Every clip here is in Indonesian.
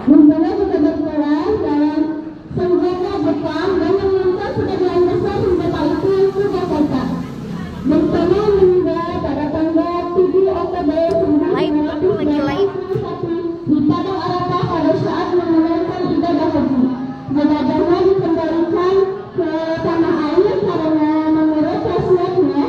Gembala juga berperan dalam senjata Jepang dan meminta sebagian besar senjata itu ke Jakarta. Bencana meninggal pada tanggal 7 Oktober 1981 di Padang Arafah pada saat menunaikan ibadah haji. Jenazahnya dikembalikan ke tanah air karena menurut wasiatnya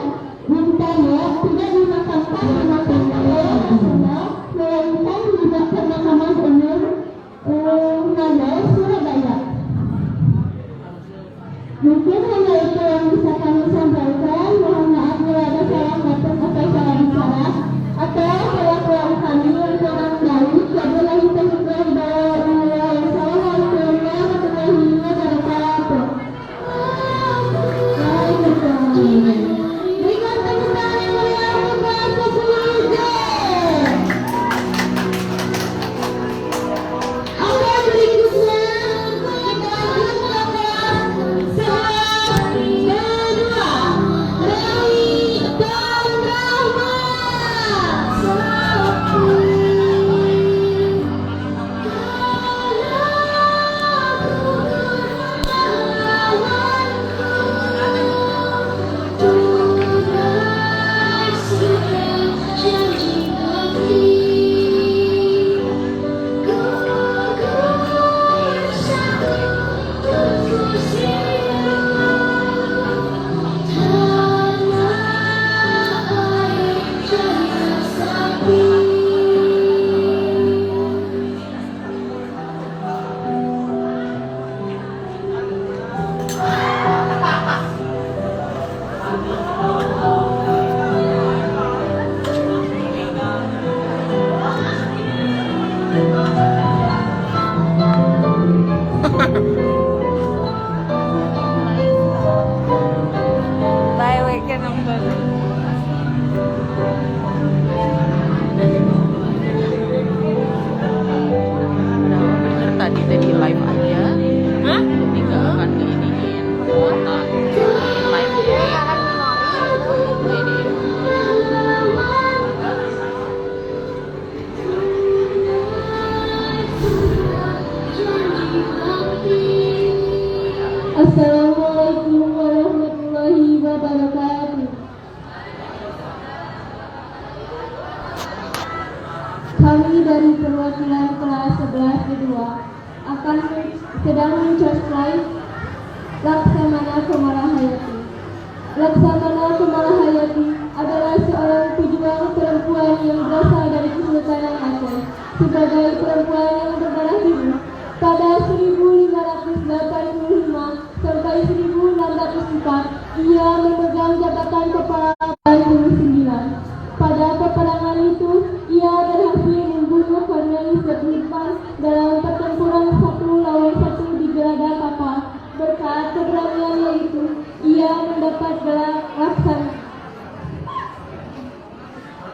bintangnya tidak dimakamkan di makam raya nasional, melainkan di pemakaman umum Nasional Surabaya. Mungkin hanya itu yang bisa kami sampaikan. Mohon maaf bila ada salah kata atau salah bicara atau salah kurang kami yang kurang baik. Wabillahi taufiq wal hidayah. Wassalamualaikum warahmatullahi wabarakatuh. Waalaikumsalam. Berikan tepuk tangan yang meriah untuk Bapak Sulijo. Oke, berikutnya kita lanjut ke kelas kedua. Rani dan bener tadi di live aja. Hah? Jadi nggak akan diiniin kuota live nya. Jadi Assalamualaikum warahmatullahi wabarakatuh. Kami dari perwakilan kelas 11 kedua akan sedang mencosplay Laksamana Komarahayati. Laksamana Komarahayati adalah seorang pejuang perempuan yang berasal dari Kesultanan Aceh. Sebagai perempuan yang berdarah biru, pada 1585 sampai 1604 ia memegang jabatan kepala Bantulu 9. Pada peperangan itu ia berhasil membunuh Cornelis Berlipan dalam pertempuran 1 lawan 1 di Gelada Kapal. Berkat keberaniannya itu ia mendapat gelar Laksana.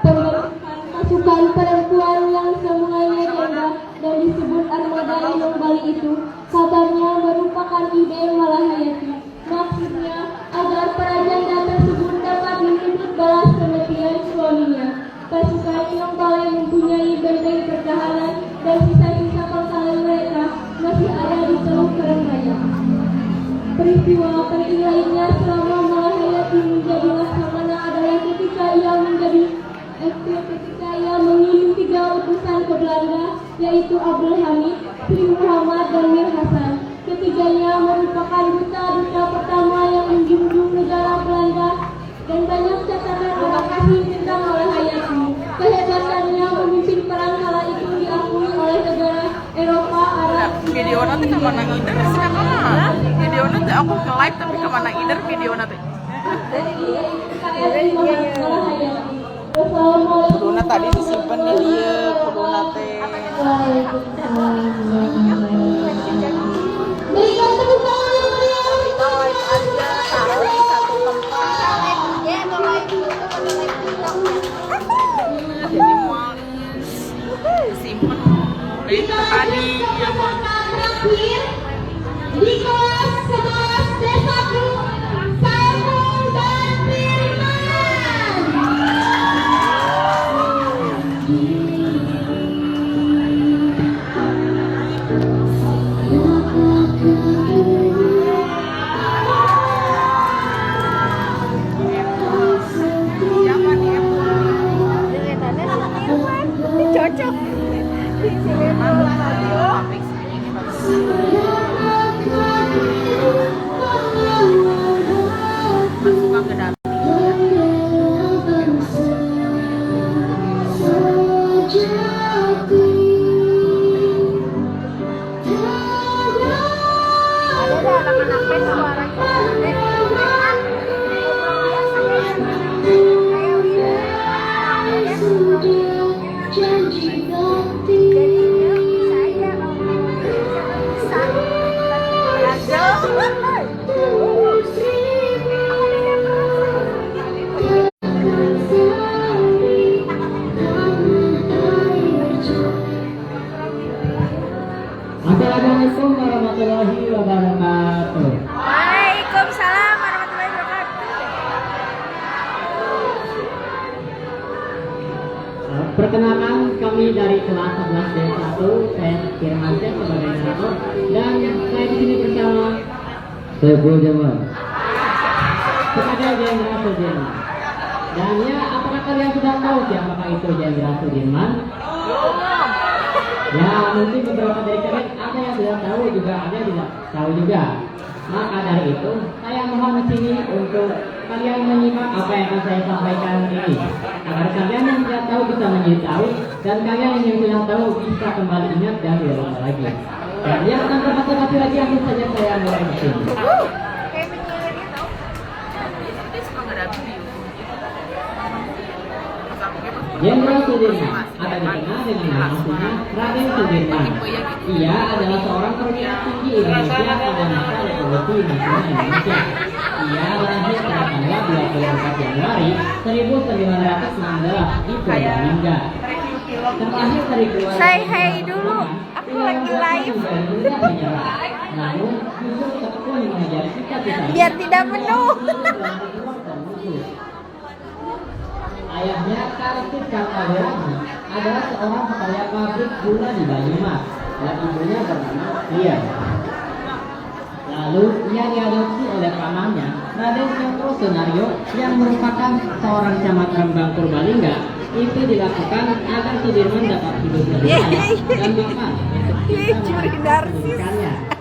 Pembentukan pasukan perempuan yang semuanya ganda dan disebut armada Inung Bali itu kabarnya merupakan ide Malahayati. Maksudnya agar para janda tersebut dapat menuntut balas kematian suaminya. Pasukan Inung Bali mempunyai benteng pertahanan dan sisa-sisa pangkalan mereka masih ada di Teluk Karangraya. Peristiwa penting lainnya selama Malahayati menjadi Laksamana adalah ketika ia mengirim 3 utusan ke Belanda, yaitu Abdul Hamid, Sri Muhammad, dan Mir Hasan. Ketiganya merupakan duta-duta pertama yang menjunjung negara Belanda dan banyak catatan orang asing tentang Malahayati. Kehebatannya memimpin perang kala itu diakui oleh negara Eropa, Arab. video nanti kemana ngider sih kemana? Video nanti aku nge-live tapi kemana ngider video nanti? Kuduna tadi disimpan di dia, kuduna teh. Berikan tepuk tangan yang meriah untuk Kita live aja, taruh di satu tempat. Jadi manis. Simpen. Itu tadi ya bang. terakhir di kelas 11 D1 Saiful dan Firman. janji bakti. Assalamualaikum warahmatullahi wabarakatuh. Waalaikumsalam warahmatullahi wabarakatuh. Perkenalkan, kami dari kelas 11 D1, saya Firmansyah sebagai narator, dan saya di sini bersama Saiful Jamal sebagai Jenderal Sudirman. Dan ya, apakah kalian sudah tahu siapakah itu Jenderal Sudirman? Ya, mungkin beberapa dari kalian ada yang sudah tahu juga, ada yang tidak tahu juga. Maka dari itu, saya mohon di sini untuk kalian menyimak apa yang akan saya sampaikan ini, agar kalian yang tidak tahu bisa menjadi tahu, dan kalian yang sudah tahu bisa kembali ingat dan tidak lupa lagi. Dan yang tanpa basa-basi lagi, langsung saja saya mulai di sini. Jenderal Sudirman atau dikenal dengan nama aslinya Raden Sudirman. Ia adalah seorang perwira tinggi Indonesia pada masa Revolusi Nasional Indonesia. Ia lahir pada tanggal 24 Januari 1916 di Purbalingga. Terlahir dari keluarga Say hey dulu, aku lagi live. Namun justru tekun mengajar cita-cita Biar tidak penuh. Ayahnya Kartip Kartawerani adalah seorang pekerja pabrik gula di Banyumas, dan ibunya bernama Lia. Lalu ia diadopsi oleh pamannya Raden Cokro Sunario yang merupakan seorang camat Rembang Purbalingga. Itu dilakukan agar Sudirman dapat hidup lebih layak dan mapan untuk bisa melanjutkan pendidikannya.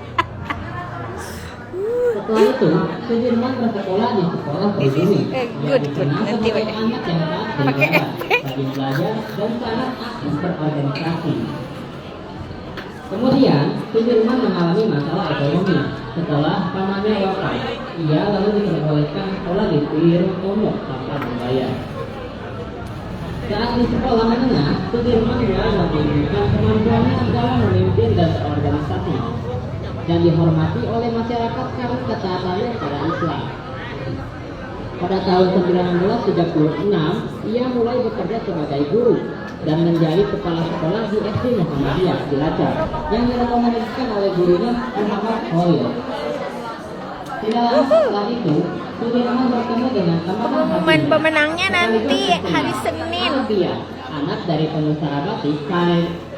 Setelah itu, Sudirman bersekolah di sekolah pribumi. Ia dikenal sebagai anak yang taat beribadah, rajin belajar, dan sangat aktif berorganisasi. Kemudian, Sudirman mengalami masalah ekonomi. Setelah pamannya wafat, ia lalu diperbolehkan sekolah di Wirotomo tanpa membayar. Saat di sekolah menengah, Sudirman mulai menunjukkan kemampuannya dalam memimpin dan berorganisasi, dan dihormati oleh masyarakat karena ketaatannya pada Islam. Pada tahun 1936, ia mulai bekerja sebagai guru dan menjadi kepala sekolah di SD Muhammadiyah Cilacap yang direkomendasikan oleh gurunya Muhammad Khalil. Tidak lama setelah itu, Sudirman bertemu dengan teman Pengumuman pemenangnya nanti hari Senin. anak dari pengusaha batik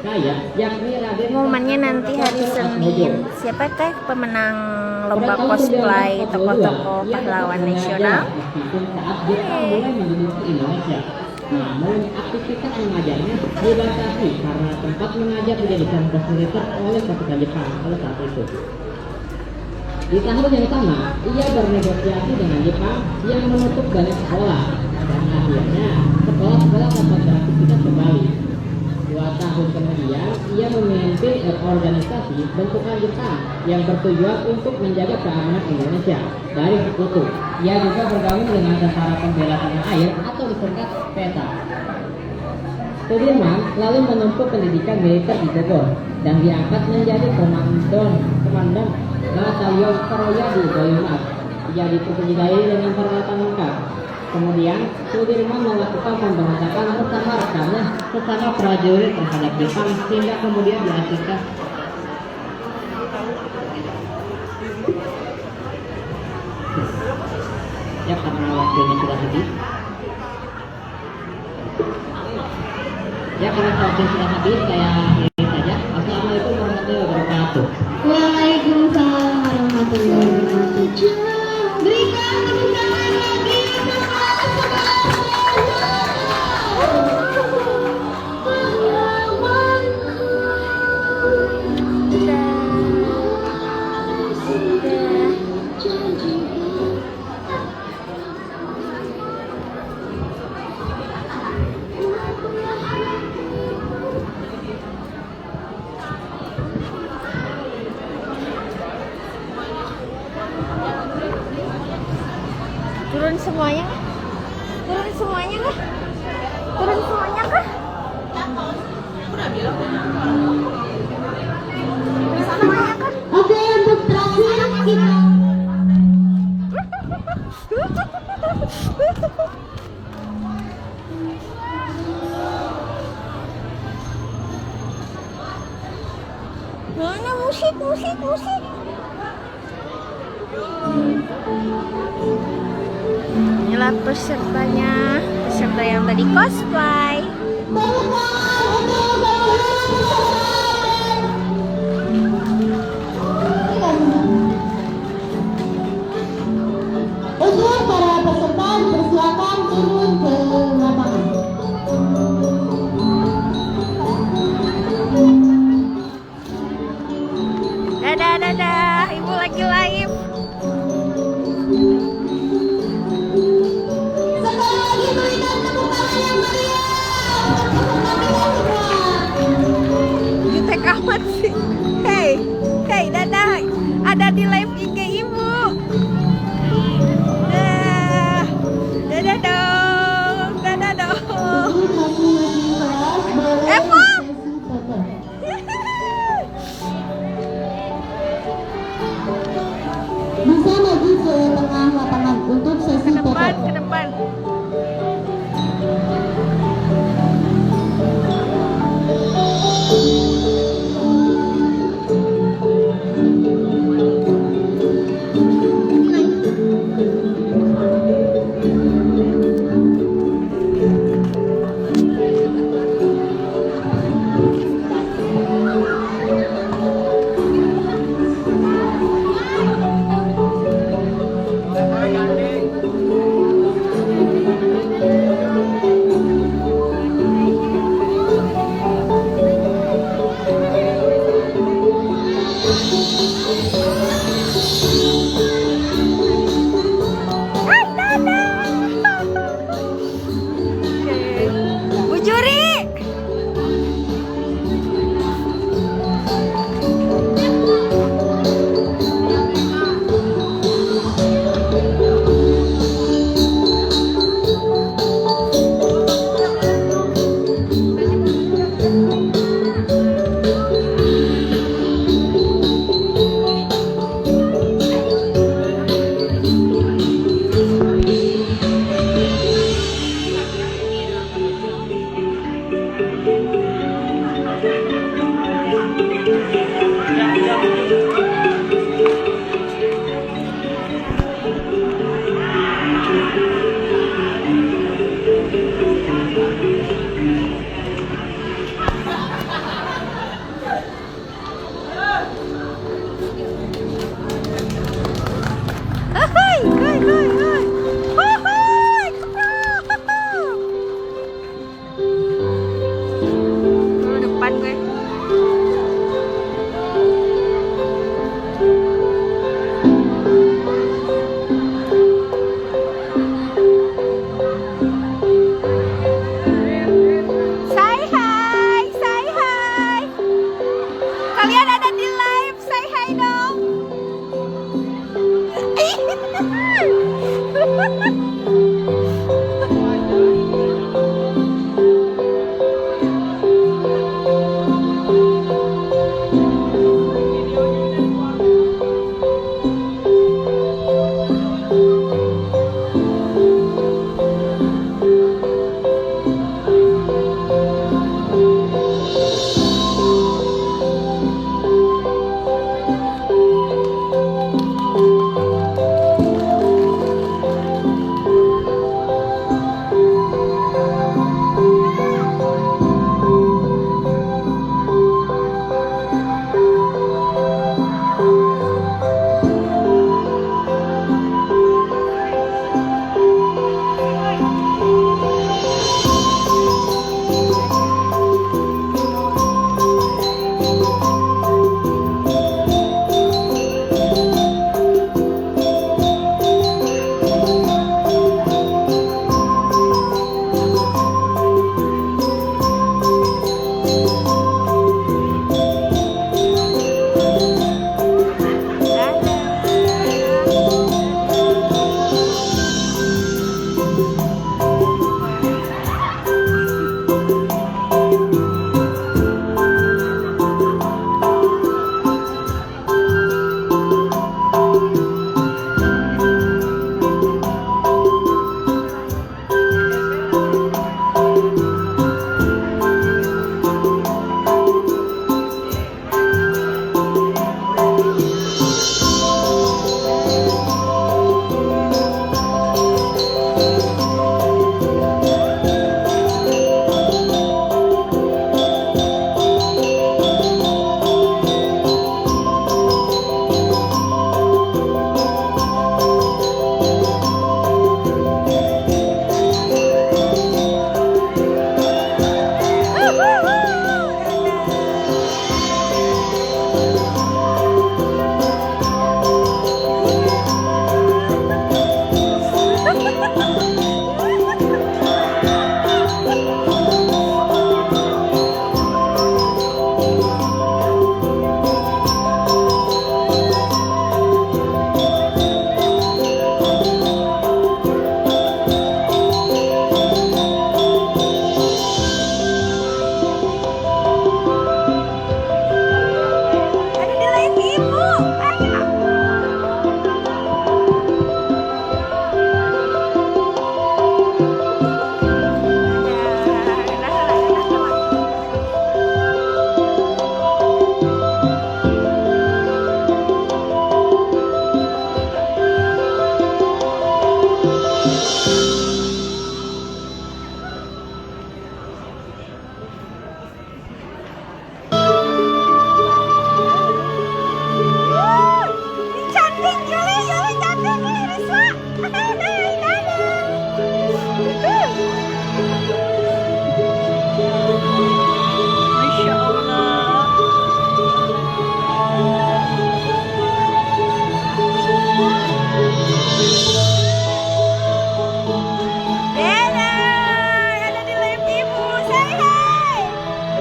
kaya yakni Raden. Pengumumannya nanti hari Senin. Siapa teh pemenang lomba cosplay tokoh-tokoh pahlawan nasional? Meskipun saat Jepang mulai menduduki Indonesia, namun aktivitas mengajarnya dibatasi karena tempat mengajar dijadikan pos militer oleh pasukan Jepang pada saat itu. Di tahun yang sama, ia bernegosiasi dengan Jepang yang menutup banyak sekolah, dan akhirnya sekolah-sekolah dapat beraktivitas kembali. 2 tahun kemudian, ia memimpin organisasi bentukan Jepang yang bertujuan untuk menjaga keamanan Indonesia dari sekutu. Ia juga bergabung dengan Tentara Pembela Tanah Air atau disingkat PETA. Sudirman lalu menempuh pendidikan militer di Bogor dan diangkat menjadi komandan Batalion Seroja di Banyumas. Ia dipercayai dengan peralatan lengkap. Kemudian Sudirman melakukan pemberontakan bersama rekannya sesama prajurit terhadap Jepang sehingga kemudian diakhirkan. Ya, karena waktunya sudah habis. Ya, karena waktunya sudah habis, saya akhiri saja. Assalamualaikum warahmatullahi wabarakatuh. Waalaikumsalam warahmatullahi wabarakatuh. Berikan tepuk tangan lagi untuk Mana musik. Inilah pesertanya, peserta yang tadi cosplay. Untuk para peserta dipersilakan turun ke lapangan. Dadah, ibu lagi live. Sekali lagi berikan tepuk tangan yang meriah.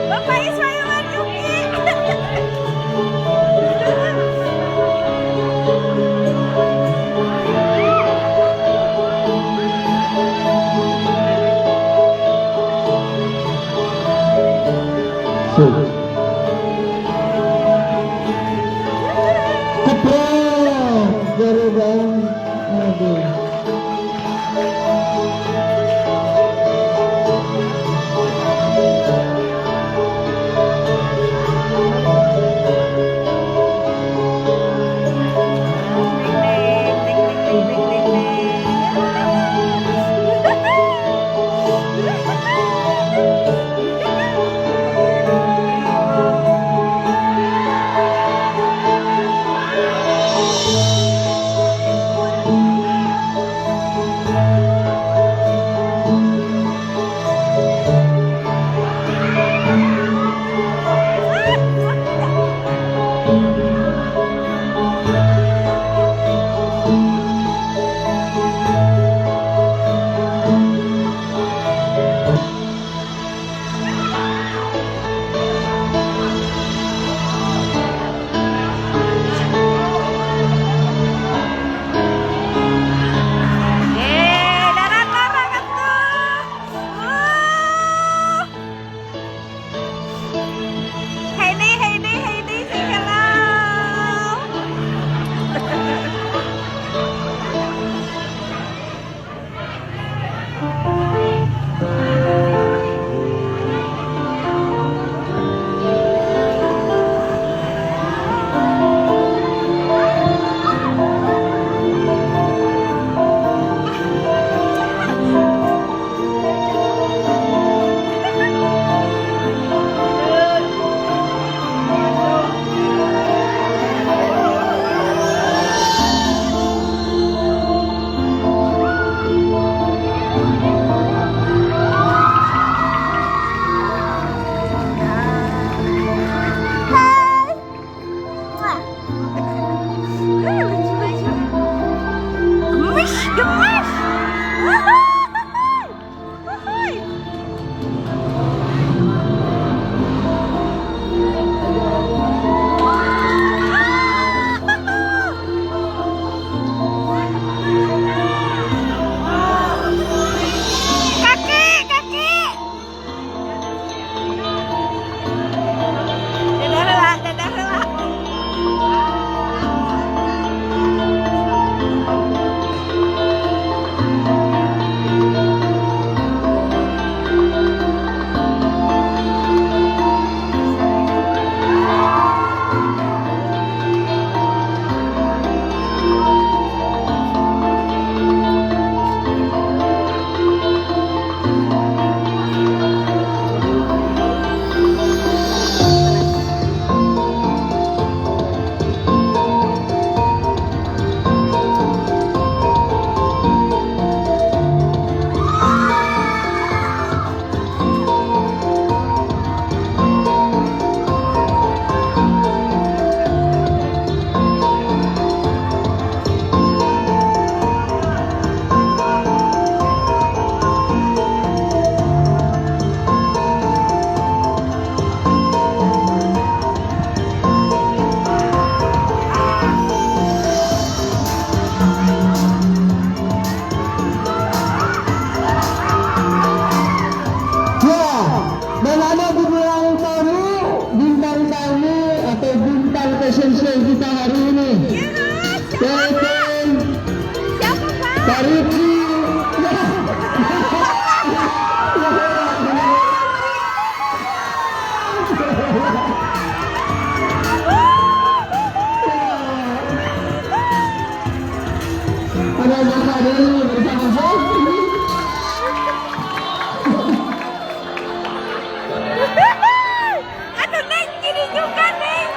Bapak Ismail Marzuki. Cepat, Garuda. Aduh. Heidi, say hello. Gemes, gemes. Kaki, kaki. Dadah heula, dadah heula. Dan ada di belakang kami bintang kami atau bintang fashion show kita hari ini. Yaitu Siapa, Pak? Pak Riki. Ada Bapak Deli bersama Sofi. Aduh, Neng, gini juga, Neng.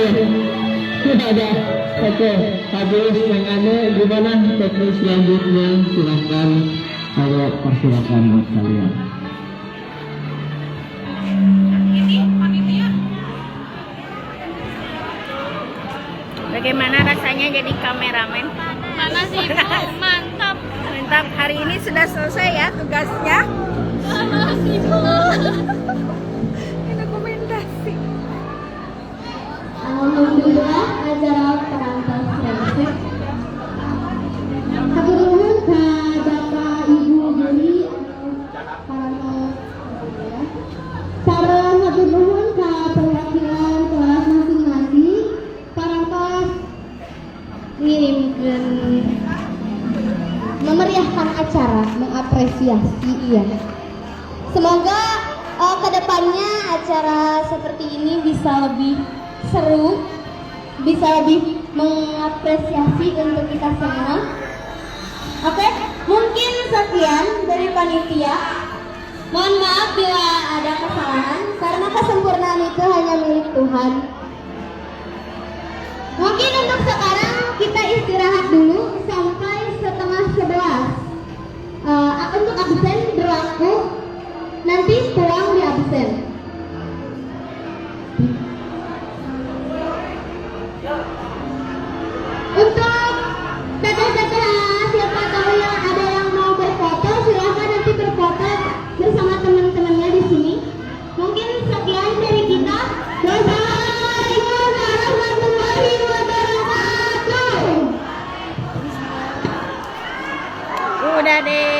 Ada. Oke, habis yang aneh gimana teknis selanjutnya? Silahkan, kalau persilakan buat kalian. Bagaimana rasanya jadi kameramen? Mana sih Bu? Mantap. Mantap, hari ini sudah selesai ya tugasnya. Ini dokumentasi. Alhamdulillah acara perantau selesai. Hatur nuhun ka Bapak Ibu guru perantau. Sareng hatur nuhun ka perwakilan kelas masing-masing perantau ngirimkeun memeriahkan acara, mengapresiasi iya. Semoga kedepannya acara seperti ini bisa lebih seru, bisa lebih mengapresiasi untuk kita semua. Oke, mungkin sekian dari panitia. Mohon maaf bila ada kesalahan, karena kesempurnaan itu hanya milik Tuhan. Mungkin untuk sekarang kita istirahat dulu sampai 10:30. Untuk absen berlaku nanti pulang di absen. Untuk teteh-teteh siapa tahu yang ada yang mau berfoto, silahkan nanti berfoto bersama teman-temannya di sini. Mungkin sekian dari kita. Wassalamualaikum warahmatullahi wabarakatuh. Udah deh.